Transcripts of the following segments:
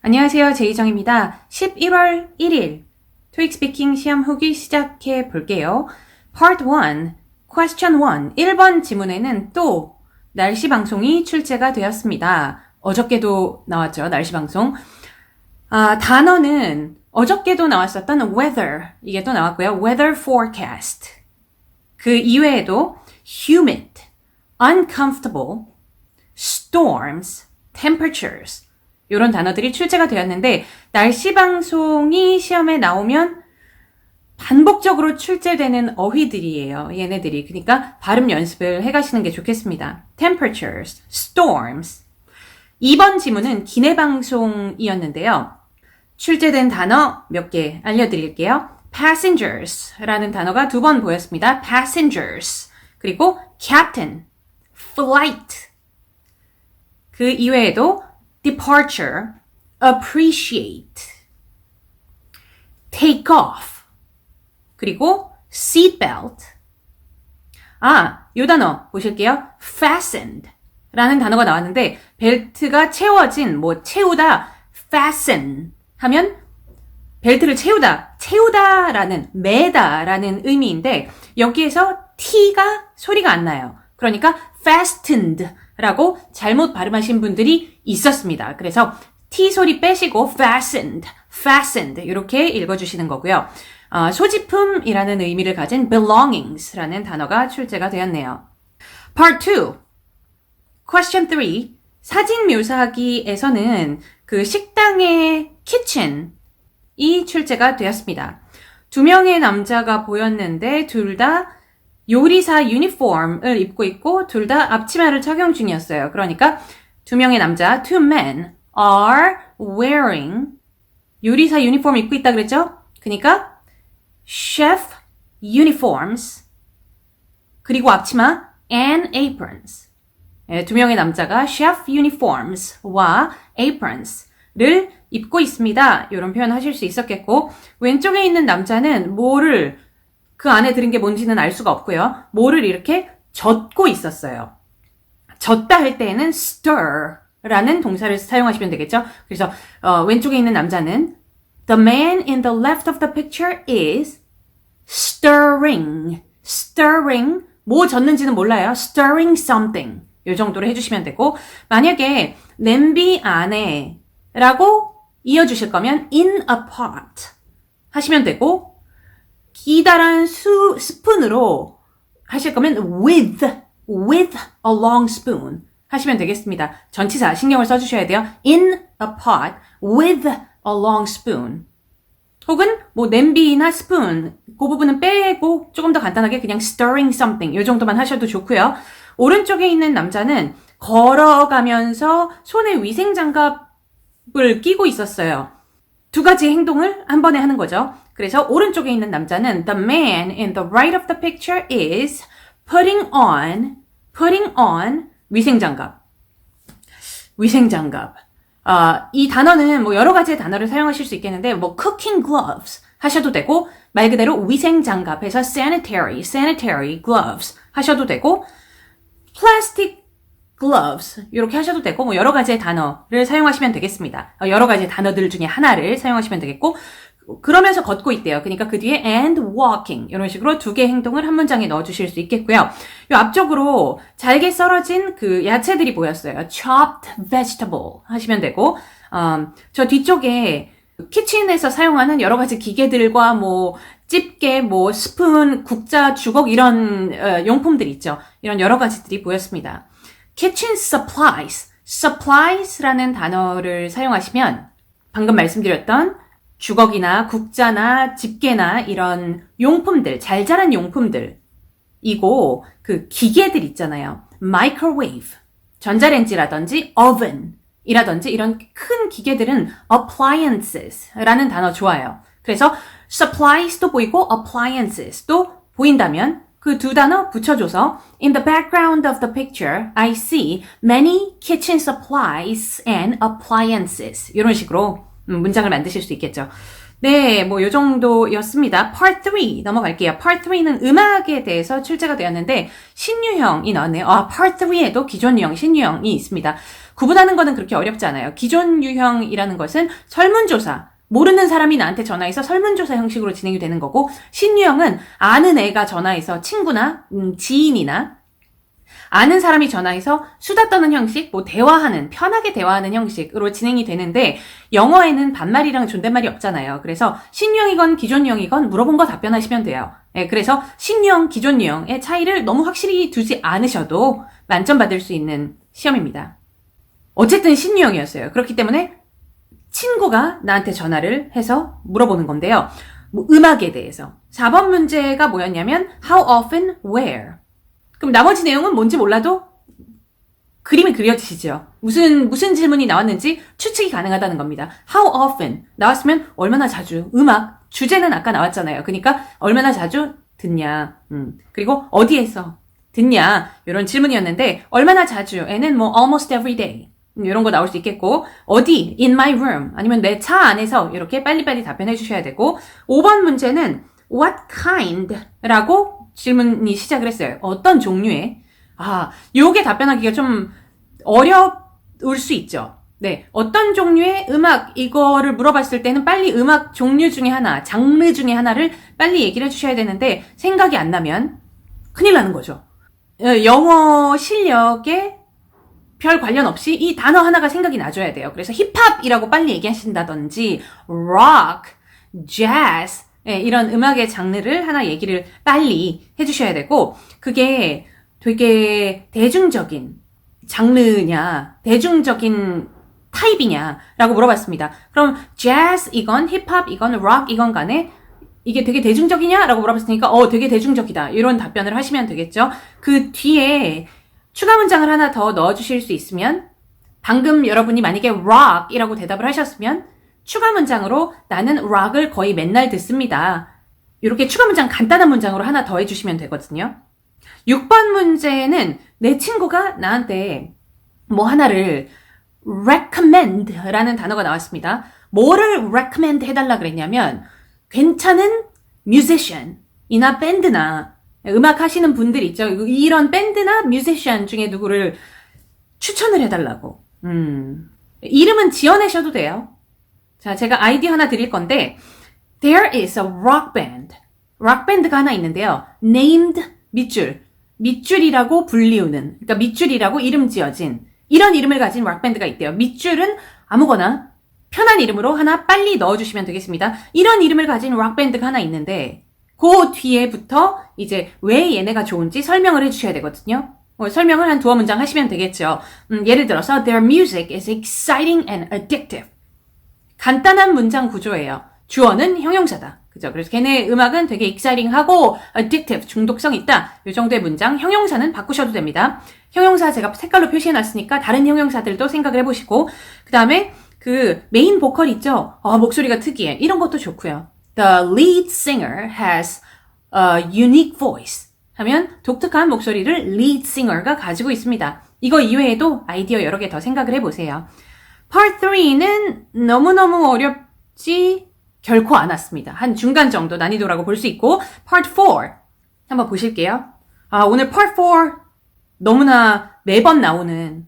안녕하세요. 제이정입니다. 11월 1일 토익 스피킹 시험 후기 시작해 볼게요. Part 1, Question 1. 1번 지문에는 또 날씨 방송이 출제가 되었습니다. 어저께도 나왔죠. 날씨 방송. 단어는 어저께도 나왔었던 weather, 이게 또 나왔고요. weather forecast. 그 이외에도 humid, uncomfortable, storms, temperatures 이런 단어들이 출제가 되었는데 날씨 방송이 시험에 나오면 반복적으로 출제되는 어휘들이에요. 얘네들이. 그러니까 발음 연습을 해가시는 게 좋겠습니다. temperatures, storms. 2번 지문은 기내 방송이었는데요. 출제된 단어 몇 개 알려드릴게요. passengers라는 단어가 2번 보였습니다. passengers. 그리고 captain, flight. 그 이외에도 departure, appreciate, take off, 그리고 seatbelt. 요 단어 보실게요. fastened 라는 단어가 나왔는데 벨트가 채워진, 채우다, fasten 하면 벨트를 채우다라는, 매다라는 의미인데 여기에서 T가 소리가 안 나요. 그러니까 fastened 라고 잘못 발음하신 분들이 있었습니다. 그래서 T 소리 빼시고 fastened 이렇게 읽어주시는 거고요. 소지품이라는 의미를 가진 belongings라는 단어가 출제가 되었네요. Part 2, Question 3. 사진 묘사하기에서는 그 식당의 kitchen이 출제가 되었습니다. 2명의 남자가 보였는데 둘 다 요리사 유니폼을 입고 있고 둘 다 앞치마를 착용 중이었어요. 그러니까 2명의 남자, 2 men are wearing 요리사 유니폼을 입고 있다 그랬죠? 그러니까 chef uniforms 그리고 앞치마 and aprons. 2명의 남자가 chef uniforms와 aprons를 입고 있습니다. 이런 표현 하실 수 있었겠고 왼쪽에 있는 남자는 뭐를 그 안에 들은 게 뭔지는 알 수가 없고요. 뭐를 이렇게 젓고 있었어요. 젓다 할 때에는 stir라는 동사를 사용하시면 되겠죠. 그래서 왼쪽에 있는 남자는 The man in the left of the picture is stirring. 뭐 젓는지는 몰라요. stirring something. 이 정도로 해주시면 되고 만약에 냄비 안에 라고 이어주실 거면 in a pot 하시면 되고 기다란 스푼으로 하실 거면 with a long spoon 하시면 되겠습니다. 전치사 신경을 써주셔야 돼요. in a pot with a long spoon. 혹은 냄비나 스푼 그 부분은 빼고 조금 더 간단하게 그냥 stirring something 이 정도만 하셔도 좋고요. 오른쪽에 있는 남자는 걸어가면서 손에 위생장갑을 끼고 있었어요. 2가지 행동을 한 번에 하는 거죠. 그래서 오른쪽에 있는 남자는 The man in the right of the picture is putting on 위생장갑. 이 단어는 여러 가지의 단어를 사용하실 수 있겠는데 cooking gloves 하셔도 되고 말 그대로 위생장갑에서 sanitary gloves 하셔도 되고 plastic gloves 이렇게 하셔도 되고 여러 가지의 단어를 사용하시면 되겠습니다. 여러 가지의 단어들 중에 하나를 사용하시면 되겠고 그러면서 걷고 있대요. 그러니까 그 뒤에 and walking 이런 식으로 2개의 행동을 한 문장에 넣어주실 수 있겠고요. 요 앞쪽으로 잘게 썰어진 그 야채들이 보였어요. chopped vegetable 하시면 되고 저 뒤쪽에 키친에서 사용하는 여러 가지 기계들과 집게, 스푼, 국자, 주걱 이런 용품들 있죠. 이런 여러 가지들이 보였습니다. kitchen supplies라는 단어를 사용하시면 방금 말씀드렸던 주걱이나 국자나 집게나 이런 용품들, 잘 자란 용품들이고 그 기계들 있잖아요. microwave, 전자레인지라든지 oven이라든지 이런 큰 기계들은 appliances라는 단어 좋아요. 그래서 supplies도 보이고 appliances도 보인다면 그 2 단어 붙여줘서 In the background of the picture, I see many kitchen supplies and appliances 이런 식으로 문장을 만드실 수 있겠죠. 네, 뭐 요 정도였습니다. Part 3 넘어갈게요. Part 3는 음악에 대해서 출제가 되었는데 신유형이 나왔네요. Part 3에도 기존 유형, 신유형이 있습니다. 구분하는 거는 그렇게 어렵지 않아요. 기존 유형이라는 것은 설문조사, 모르는 사람이 나한테 전화해서 설문조사 형식으로 진행이 되는 거고, 신유형은 아는 애가 전화해서 친구나 지인이나 아는 사람이 전화해서 수다 떠는 형식, 뭐 대화하는, 편하게 대화하는 형식으로 진행이 되는데 영어에는 반말이랑 존댓말이 없잖아요. 그래서 신유형이건 기존 유형이건 물어본 거 답변하시면 돼요. 네, 그래서 신유형, 기존 유형의 차이를 너무 확실히 두지 않으셔도 만점 받을 수 있는 시험입니다. 어쨌든 신유형이었어요. 그렇기 때문에 친구가 나한테 전화를 해서 물어보는 건데요. 뭐 음악에 대해서. 4번 문제가 뭐였냐면 How often, where? 그럼 나머지 내용은 뭔지 몰라도 그림이 그려지시죠. 무슨 질문이 나왔는지 추측이 가능하다는 겁니다. How often 나왔으면 얼마나 자주. 음악 주제는 아까 나왔잖아요. 그러니까 얼마나 자주 듣냐. 그리고 어디에서 듣냐. 이런 질문이었는데 얼마나 자주에는 뭐 almost every day 이런 거 나올 수 있겠고, 어디 in my room 아니면 내 차 안에서 이렇게 빨리빨리 답변해 주셔야 되고, 5번 문제는 what kind 라고 질문이 시작을 했어요. 어떤 종류의? 요게 답변하기가 좀 어려울 수 있죠. 네. 어떤 종류의 음악, 이거를 물어봤을 때는 빨리 음악 종류 중에 하나, 장르 중에 하나를 빨리 얘기를 해주셔야 되는데, 생각이 안 나면 큰일 나는 거죠. 영어 실력에 별 관련 없이 이 단어 하나가 생각이 나줘야 돼요. 그래서 힙합이라고 빨리 얘기하신다든지, rock, jazz, 네, 이런 음악의 장르를 하나 얘기를 빨리 해주셔야 되고, 그게 되게 대중적인 장르냐, 대중적인 타입이냐 라고 물어봤습니다. 그럼 재즈이건 힙합이건 록이건 간에 이게 되게 대중적이냐 라고 물어봤으니까 되게 대중적이다 이런 답변을 하시면 되겠죠. 그 뒤에 추가 문장을 하나 더 넣어주실 수 있으면, 방금 여러분이 만약에 rock이라고 대답을 하셨으면 추가 문장으로 나는 록을 거의 맨날 듣습니다. 이렇게 추가 문장 간단한 문장으로 하나 더 해주시면 되거든요. 6번 문제는 내 친구가 나한테 뭐 하나를 recommend 라는 단어가 나왔습니다. 뭐를 recommend 해달라 그랬냐면 괜찮은 musician 이나 밴드나 음악 하시는 분들 있죠. 이런 밴드나 musician 중에 누구를 추천을 해달라고. 이름은 지어내셔도 돼요. 자, 제가 아이디어 하나 드릴 건데, there is a rock band. rock band가 하나 있는데요. named 밑줄이라고 불리우는, 그러니까 밑줄이라고 이름 지어진 이런 이름을 가진 rock band가 있대요. 밑줄은 아무거나 편한 이름으로 하나 빨리 넣어주시면 되겠습니다. 이런 이름을 가진 rock band가 하나 있는데, 그 뒤에부터 이제 왜 얘네가 좋은지 설명을 해주셔야 되거든요. 설명을 한 두어 문장 하시면 되겠죠. 예를 들어서, their music is exciting and addictive. 간단한 문장 구조예요. 주어는 형용사다. 그죠? 그래서 걔네 음악은 되게 exciting하고 addictive, 중독성 있다. 이 정도의 문장, 형용사는 바꾸셔도 됩니다. 형용사 제가 색깔로 표시해놨으니까 다른 형용사들도 생각을 해보시고, 그 다음에 그 메인 보컬 있죠? 목소리가 특이해. 이런 것도 좋고요. The lead singer has a unique voice. 하면 독특한 목소리를 lead singer가 가지고 있습니다. 이거 이외에도 아이디어 여러 개 더 생각을 해보세요. Part 3는 너무너무 어렵지 결코 않았습니다. 한 중간 정도 난이도라고 볼 수 있고, Part 4 한번 보실게요. 오늘 Part 4 너무나 매번 나오는,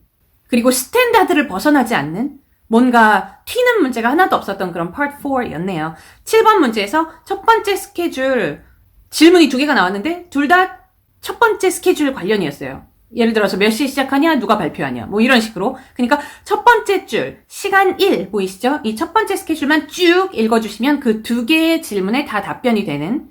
그리고 스탠다드를 벗어나지 않는 뭔가 튀는 문제가 하나도 없었던 그런 Part 4였네요. 7번 문제에서 첫 번째 스케줄 질문이 2개가 나왔는데 둘 다 첫 번째 스케줄 관련이었어요. 예를 들어서 몇 시에 시작하냐, 누가 발표하냐, 뭐 이런 식으로. 그러니까 첫 번째 줄, 시간 1 보이시죠? 이 첫 번째 스케줄만 쭉 읽어주시면 그 2개의 질문에 다 답변이 되는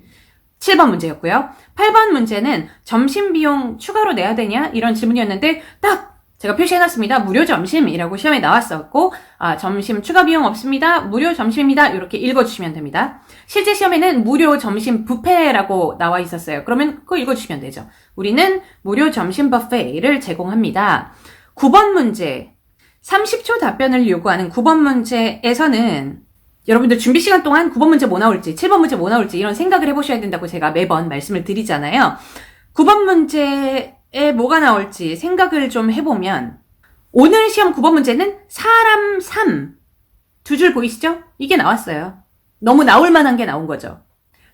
7번 문제였고요. 8번 문제는 점심 비용 추가로 내야 되냐? 이런 질문이었는데 딱 제가 표시해놨습니다. 무료 점심이라고 시험에 나왔었고, 점심 추가 비용 없습니다. 무료 점심입니다. 이렇게 읽어주시면 됩니다. 실제 시험에는 무료 점심 뷔페라고 나와 있었어요. 그러면 그거 읽어주시면 되죠. 우리는 무료 점심 뷔페를 제공합니다. 9번 문제, 30초 답변을 요구하는 9번 문제에서는 여러분들 준비 시간 동안 9번 문제 뭐 나올지, 7번 문제 뭐 나올지 이런 생각을 해보셔야 된다고 제가 매번 말씀을 드리잖아요. 9번 문제에 뭐가 나올지 생각을 좀 해보면, 오늘 시험 9번 문제는 사람 3, 2줄 보이시죠? 이게 나왔어요. 너무 나올 만한 게 나온 거죠.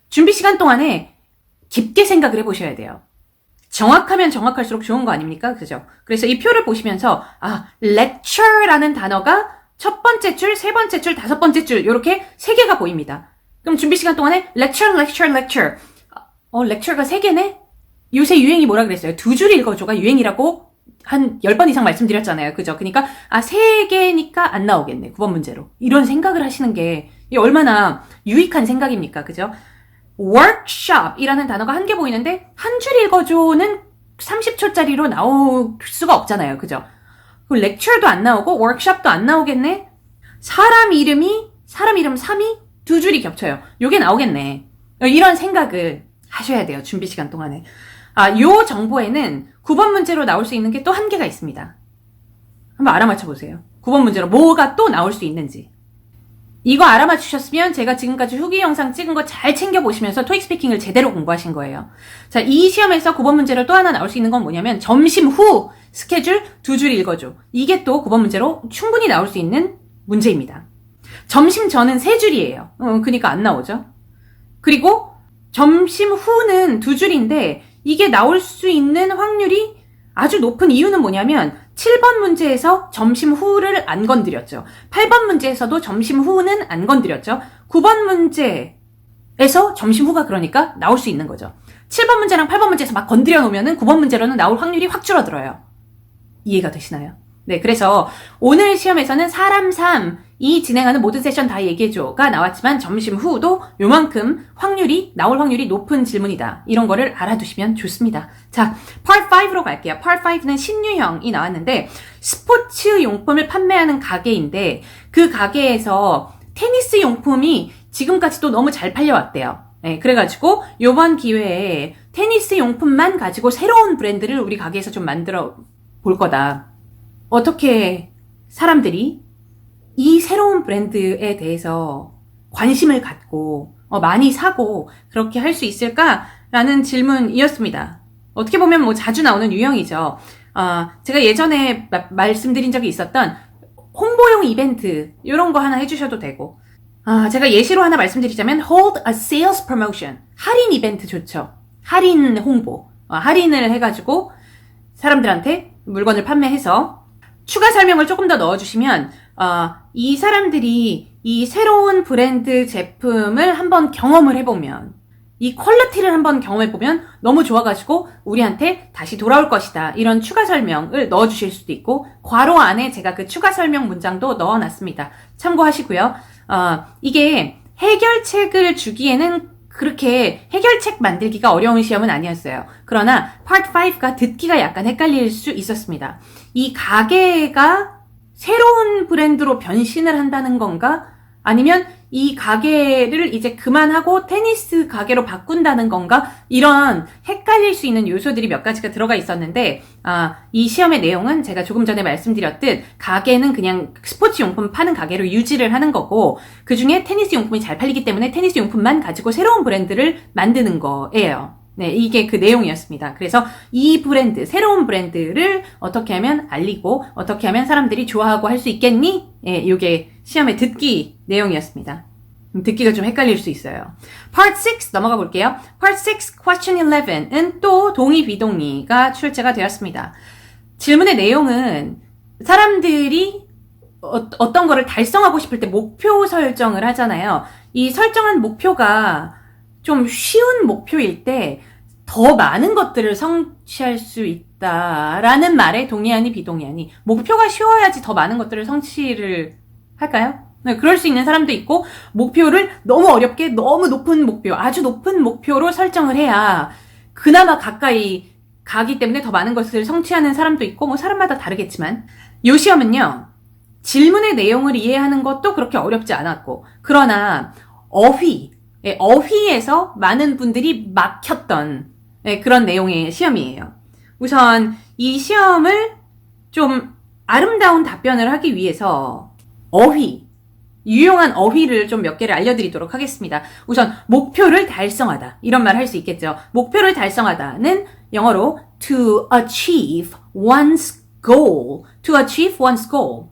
준비 시간 동안에 깊게 생각을 해보셔야 돼요. 정확하면 정확할수록 좋은 거 아닙니까? 그죠? 그래서 이 표를 보시면서 lecture라는 단어가 첫 번째 줄, 세 번째 줄, 다섯 번째 줄 이렇게 세 개가 보입니다. 그럼 준비 시간 동안에 lecture. lecture가 세 개네? 요새 유행이 뭐라 그랬어요? 두 줄 읽어줘가 유행이라고 한 10번 이상 말씀드렸잖아요. 그죠? 그러니까 세 개니까 안 나오겠네. 9번 문제로. 이런 생각을 하시는 게 얼마나 유익한 생각입니까? 그죠? workshop이라는 단어가 한 개 보이는데 한 줄 읽어줘는 30초짜리로 나올 수가 없잖아요. 그죠? 그 lecture도 안 나오고 workshop도 안 나오겠네? 사람 이름 3이 두 줄이 겹쳐요. 요게 나오겠네. 이런 생각을 하셔야 돼요. 준비 시간 동안에. 요 정보에는 9번 문제로 나올 수 있는 게 또 한 개가 있습니다. 한번 알아맞혀 보세요. 9번 문제로 뭐가 또 나올 수 있는지. 이거 알아맞추셨으면 제가 지금까지 후기 영상 찍은 거 잘 챙겨보시면서 토익 스피킹을 제대로 공부하신 거예요. 자, 이 시험에서 9번 문제로 또 하나 나올 수 있는 건 뭐냐면 점심 후 스케줄 두 줄 읽어줘. 이게 또 9번 문제로 충분히 나올 수 있는 문제입니다. 점심 전은 세 줄이에요. 그러니까 안 나오죠. 그리고 점심 후는 두 줄인데 이게 나올 수 있는 확률이 아주 높은 이유는 뭐냐면 7번 문제에서 점심 후를 안 건드렸죠. 8번 문제에서도 점심 후는 안 건드렸죠. 9번 문제에서 점심 후가 그러니까 나올 수 있는 거죠. 7번 문제랑 8번 문제에서 막 건드려 놓으면 9번 문제로는 나올 확률이 확 줄어들어요. 이해가 되시나요? 네, 그래서 오늘 시험에서는 사람 3이 진행하는 모든 세션 다 얘기해줘가 나왔지만 점심 후도 요만큼 나올 확률이 높은 질문이다. 이런 거를 알아두시면 좋습니다. 자, Part 5로 갈게요. Part 5는 신유형이 나왔는데 스포츠 용품을 판매하는 가게인데 그 가게에서 테니스 용품이 지금까지도 너무 잘 팔려왔대요. 네, 그래가지고 요번 기회에 테니스 용품만 가지고 새로운 브랜드를 우리 가게에서 좀 만들어 볼 거다. 어떻게 사람들이 이 새로운 브랜드에 대해서 관심을 갖고 많이 사고 그렇게 할 수 있을까라는 질문이었습니다. 어떻게 보면 뭐 자주 나오는 유형이죠. 제가 예전에 말씀드린 적이 있었던 홍보용 이벤트 이런 거 하나 해주셔도 되고 제가 예시로 하나 말씀드리자면 hold a sales promotion 할인 이벤트 좋죠. 할인 홍보 할인을 해가지고 사람들한테 물건을 판매해서 추가 설명을 조금 더 넣어주시면 이 사람들이 이 새로운 브랜드 제품을 한번 경험을 해보면 이 퀄리티를 한번 경험해보면 너무 좋아가지고 우리한테 다시 돌아올 것이다. 이런 추가 설명을 넣어주실 수도 있고 괄호 안에 제가 그 추가 설명 문장도 넣어놨습니다. 참고하시고요. 이게 해결책을 주기에는 그렇게 해결책 만들기가 어려운 시험은 아니었어요. 그러나 Part 5가 듣기가 약간 헷갈릴 수 있었습니다. 이 가게가 새로운 브랜드로 변신을 한다는 건가? 아니면 이 가게를 이제 그만하고 테니스 가게로 바꾼다는 건가? 이런 헷갈릴 수 있는 요소들이 몇 가지가 들어가 있었는데 이 시험의 내용은 제가 조금 전에 말씀드렸듯 가게는 그냥 스포츠 용품 파는 가게로 유지를 하는 거고 그중에 테니스 용품이 잘 팔리기 때문에 테니스 용품만 가지고 새로운 브랜드를 만드는 거예요. 네, 이게 그 내용이었습니다. 그래서 이 브랜드, 새로운 브랜드를 어떻게 하면 알리고 어떻게 하면 사람들이 좋아하고 할 수 있겠니? 예, 이게 시험의 듣기 내용이었습니다. 듣기가 좀 헷갈릴 수 있어요. Part 6 넘어가 볼게요. Part 6 Question 11은 또 동의 비동의가 출제가 되었습니다. 질문의 내용은 사람들이 어떤 거를 달성하고 싶을 때 목표 설정을 하잖아요. 이 설정한 목표가 좀 쉬운 목표일 때 더 많은 것들을 성취할 수 있다라는 말에 동의하니 비동의하니 목표가 쉬워야지 더 많은 것들을 성취를 할까요? 네, 그럴 수 있는 사람도 있고 목표를 너무 어렵게 너무 높은 목표 아주 높은 목표로 설정을 해야 그나마 가까이 가기 때문에 더 많은 것을 성취하는 사람도 있고 뭐 사람마다 다르겠지만 이 시험은요 질문의 내용을 이해하는 것도 그렇게 어렵지 않았고 그러나 어휘에서 많은 분들이 막혔던 그런 내용의 시험이에요. 우선 이 시험을 좀 아름다운 답변을 하기 위해서 유용한 어휘를 좀 몇 개를 알려드리도록 하겠습니다. 우선 목표를 달성하다 이런 말 할 수 있겠죠. 목표를 달성하다는 영어로 to achieve one's goal. to achieve one's goal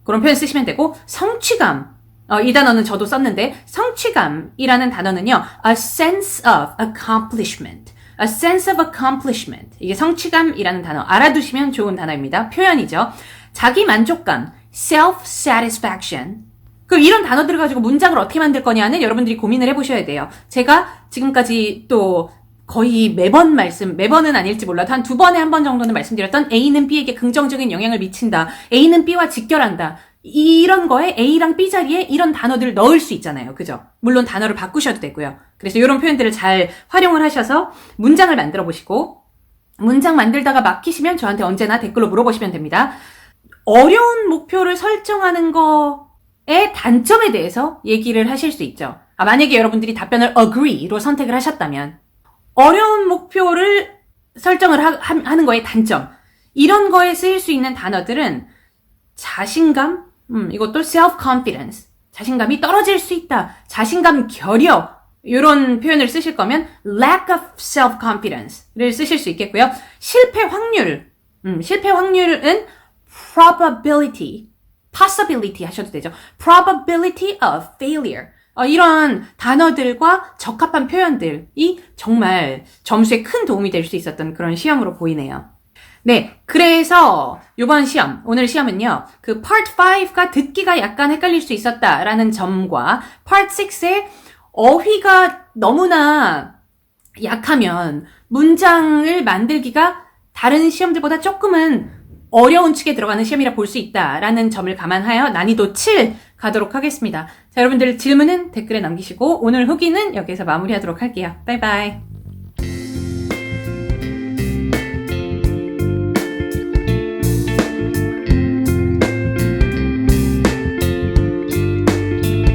그런 표현 쓰시면 되고 성취감 이 단어는 저도 썼는데 성취감이라는 단어는요. a sense of accomplishment. a sense of accomplishment. 이게 성취감이라는 단어 알아두시면 좋은 단어입니다. 표현이죠. 자기 만족감, self-satisfaction. 그럼 이런 단어들을 가지고 문장을 어떻게 만들 거냐는 여러분들이 고민을 해보셔야 돼요. 제가 지금까지 또 거의 매번은 아닐지 몰라도 한 2번에 한 번 정도는 말씀드렸던 A는 B에게 긍정적인 영향을 미친다. A는 B와 직결한다. 이런 거에 A랑 B 자리에 이런 단어들을 넣을 수 있잖아요. 그죠? 물론 단어를 바꾸셔도 되고요. 그래서 이런 표현들을 잘 활용을 하셔서 문장을 만들어 보시고 문장 만들다가 막히시면 저한테 언제나 댓글로 물어보시면 됩니다. 어려운 목표를 설정하는 거의 단점에 대해서 얘기를 하실 수 있죠. 만약에 여러분들이 답변을 agree로 선택을 하셨다면 어려운 목표를 설정을 하는 거의 단점. 이런 거에 쓰일 수 있는 단어들은 자신감, 이것도 self-confidence. 자신감이 떨어질 수 있다. 자신감 결여. 이런 표현을 쓰실 거면 lack of self-confidence를 쓰실 수 있겠고요. 실패 확률. 실패 확률은 probability, possibility 하셔도 되죠. probability of failure. 이런 단어들과 적합한 표현들이 정말 점수에 큰 도움이 될 수 있었던 그런 시험으로 보이네요. 네, 그래서 이번 시험, 오늘 시험은요. 그 Part 5가 듣기가 약간 헷갈릴 수 있었다라는 점과 Part 6의 어휘가 너무나 약하면 문장을 만들기가 다른 시험들보다 조금은 어려운 축에 들어가는 시험이라 볼 수 있다라는 점을 감안하여 난이도 7 가도록 하겠습니다. 자, 여러분들 질문은 댓글에 남기시고 오늘 후기는 여기서 마무리하도록 할게요. 바이바이.